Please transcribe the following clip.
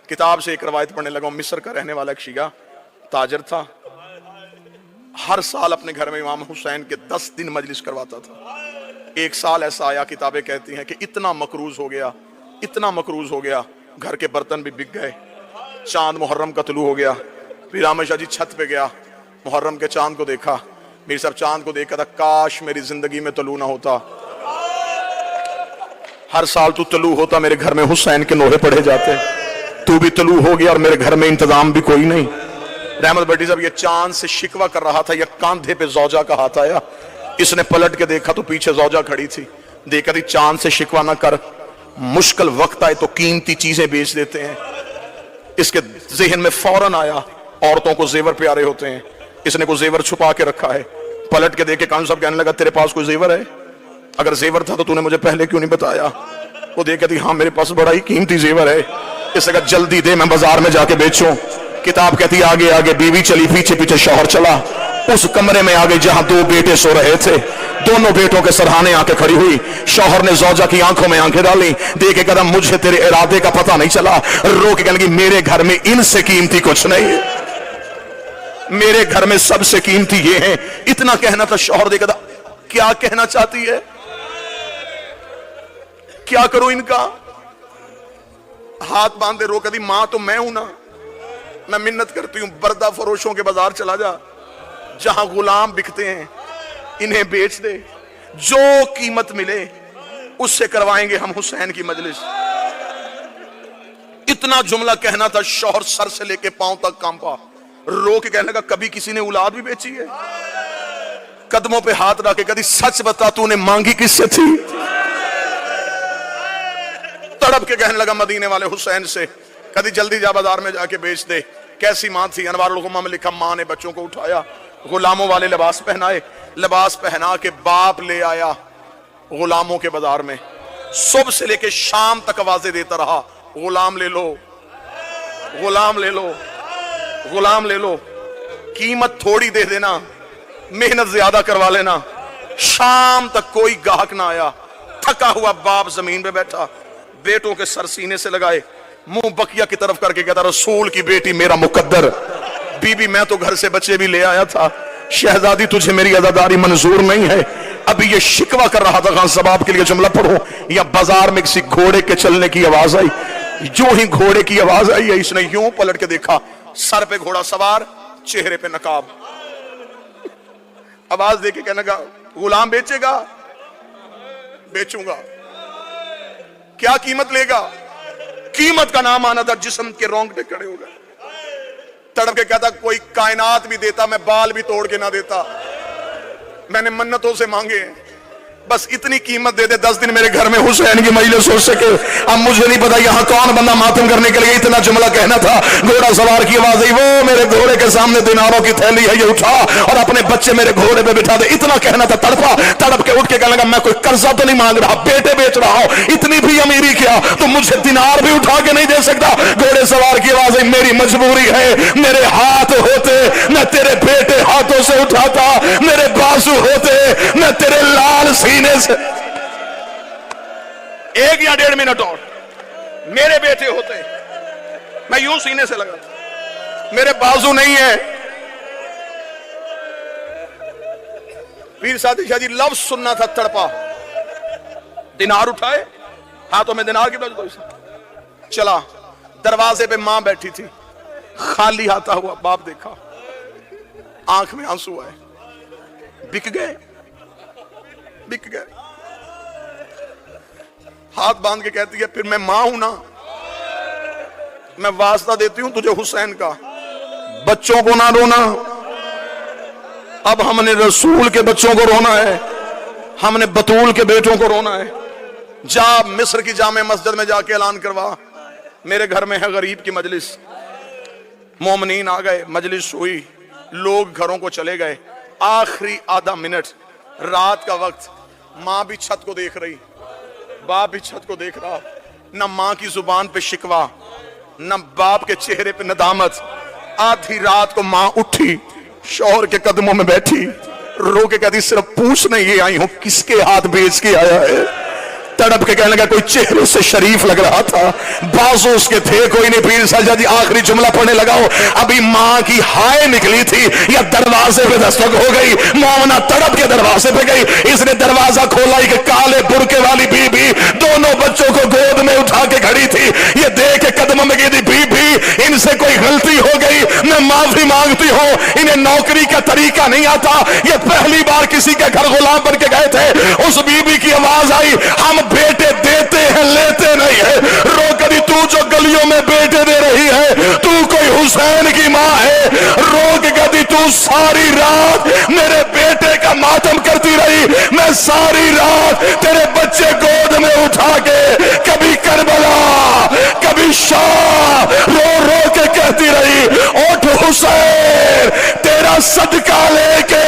किताब से एक रवायत पढ़ने लगा। मिस्र का रहने वाला एक शिया ताजर था। हर साल अपने घर में इमाम हुसैन के 10 दिन मजलिस करवाता था। एक साल ऐसा आया, किताबें कहती हैं कि इतना मकरूज हो गया, इतना मकरूज हो गया, घर के बर्तन भी बिक गए। चांद मुहर्रम का तुलू हो गया। फिर रामेश जी छत पे गया, मुहर्रम के चांद को देखा। मेरे साहब चांद को देखा था, काश मेरी जिंदगी में तलू ना होता। हर साल तू तलू होता, मेरे घर में हुसैन के नोहे पढ़े जाते। तू भी तलू हो गया और मेरे घर में इंतजाम भी कोई नहीं। रहमत भट्टी साहब ये चांद से शिकवा कर रहा था, या कांधे पे जौजा का हाथ आया। इसने पलट के देखा तो पीछे जौजा खड़ी थी। देखा थी चांद से शिकवा ना कर, मुश्किल वक्त आए तो कीमती चीजें बेच देते हैं। इसके जहन में फौरन आया, औरतों को जेवर प्यारे होते हैं, इसने कोई जेवर छुपा के रखा है। पलट के देखे कान साहब कहने लगा, तेरे पास कोई जेवर है? अगर जेवर था तो तूने मुझे पहले क्यों नहीं बताया? वो देखा थी, हाँ मेरे पास बड़ा ही कीमती जेवर है। इसने कहा जल्दी दे, मैं बाजार में जाके बेचूं। किताब कहती आगे आगे बीवी चली, पीछे पीछे शौहर चला। उस कमरे में आ गई जहां 2 बेटे सो रहे थे। दोनों बेटों के सरहाने आके खड़ी हुई। शौहर ने जौजा की आंखों में आंखें डाली, देखे कदम मुझे तेरे इरादे का पता नहीं चला। रो के कहने लगी, मेरे घर में इनसे कीमती कुछ नहीं है, मेरे घर में सबसे कीमती ये है। इतना कहना था। शौहर देखा था, क्या कहना चाहती है, क्या करूं इनका? हाथ बांधे रो कहती, मां तो मैं हूं ना, मैं मिन्नत करती हूं, बर्दा फरोशों के बाजार चला जा, जहां गुलाम बिकते हैं, इन्हें बेच दे, जो कीमत मिले उससे करवाएंगे हम हुसैन की मजलिस। इतना जुमला कहना था। शौहर सर से लेके पांव तक कांपा। रो के कहने लगा, कभी किसी ने औलाद भी बेची है? कदमों पे हाथ रख के कभी सच बता, तूने मांगी किससे थी? तड़प के कहने लगा मदीने वाले हुसैन से, कभी जल्दी जा बाजार में जाके बेच दे। कैसी मां थी? अनवारुल उलमा में लिखा, मां ने बच्चों को उठाया, गुलामों वाले लिबास पहनाए, लिबास पहना के बाप ले आया गुलामों के बाजार में। सुबह से लेके शाम तक आवाजें देता रहा, गुलाम ले लो, गुलाम ले लो, गुलाम ले लो, कीमत थोड़ी दे देना, मेहनत ज्यादा करवा लेना। शाम तक कोई गाहक ना आया। थका हुआ बाप जमीन पे बैठा, बेटों के सर सीने से लगाए, मुंह बकिया की तरफ करके कहता, रसूल की बेटी मेरा मुकद्दर। बीबी मैं तो घर से बच्चे भी ले आया था, शहजादी तुझे मेरी अज़ादारी मंजूर नहीं है। अभी ये शिकवा कर रहा था, खान सबाब के लिए जुमला पढ़ो। या बाजार में किसी घोड़े के चलने की आवाज आई। जो ही घोड़े की आवाज आई है, इसने यूं पलट के देखा, सर पे घोड़ा सवार, चेहरे पे नकाब। आवाज देके कहने लगा, गुलाम बेचेगा? बेचूंगा। क्या कीमत लेगा? कीमत का नाम आना था। जिस्म के रोंगटे खड़े हो गए। तड़प के कहता, कोई कायनात भी देता, मैं बाल भी तोड़ के ना देता। मैंने मन्नतों से मांगे, बस इतनी कीमत दे दे, 10 दिन मेरे घर में हुसैन की मजलिस हो सके। अब मुझे नहीं पता यहां कौन बंदा मातम करने के लिए इतना जुमला कहना था। घोड़ा सवार की आवाज आई, वो मेरे घोड़े के सामने दिनारों की थैली है, ये उठा और अपने बच्चे मेरे घोड़े पे बिठा दे। इतना कहना था। तड़पा, तड़प के उठ के कहने लगा, मैं कोई कर्जा तो नहीं मांग रहा, बेटे बेच रहा हूं, इतनी भी अमीरी क्या तो मुझे दिनार भी उठा के नहीं दे सकता? घोड़े सवार की आवाज आई, मेरी मजबूरी है, मेरे हाथ होते मैं तेरे बेटे हाथों से उठाता, मेरे बाजू होते मैं तेरे लाल सीने से। 1 या 1.5 मिनट और मेरे बेटे होते मैं यूं सीने से लगा, मेरे बाजू नहीं है। पीर सादी शाह जी लफ्ज सुनना था। तड़पा, दिनार उठाए, हाथों में दिनार की चला। दरवाजे पे मां बैठी थी, खाली आता हुआ बाप देखा, आंख में आंसू आए। बिक गए, बिक गए। हाथ बांध के कहती है, फिर मैं मां हूं ना, मैं वास्ता देती हूं तुझे हुसैन का, बच्चों को ना रोना। अब हमने रसूल के बच्चों को रोना है, हमने बतूल के बेटों को रोना है। जा मिस्र की जामे मस्जिद में जाके ऐलान करवा, मेरे घर में है गरीब की मजलिस। मोमिनीन आ गए, मजलिस हुई, लोग घरों को चले गए। आखिरी आधा मिनट, रात का वक्त, मां भी छत को देख रही, बाप भी छत को देख रहा। न मां की जुबान पे शिकवा, न बाप के चेहरे पे नदामत। आधी रात को मां उठी, शौहर के कदमों में बैठी, रो के कहती, सिर्फ पूछने ये आई हूं किसके हाथ बेच के आया है। तड़प के कहने लगा, कोई चेहरे से शरीफ लग रहा था, बाजू उसके थे कोई नहीं। पीर साजा जी आखिरी जुमला पढ़ने लगाओ, अभी मां की हाय निकली थी या दरवाजे पे दस्तक हो गई, मोमना तड़प के दरवाजे पे गई। इसने दरवाजा खोला, एक काले बुरके वाली बीबी दोनों बच्चों को गोद में उठा के खड़ी थी। ये देख के कदम में गिरी, बीबी इनसे कोई गलती हो गई, मैं माफी मांगती हूँ, इन्हें नौकरी का तरीका नहीं आता, ये पहली बार किसी के घर गुलाम बन के गए थे। उस बीबी की आवाज आई, हम बेटे देते हैं लेते नहीं है। रो करी, तू जो गलियों में बेटे दे रही है, तू कोई हुसैन की माँ है। रोक कदी, तू सारी रात मेरे बेटे का मातम करती रही, मैं सारी रात तेरे बच्चे गोद में उठा के कभी करबला कभी शाह रो रो के कहती रही, उठ हुसैन तेरा सदका लेके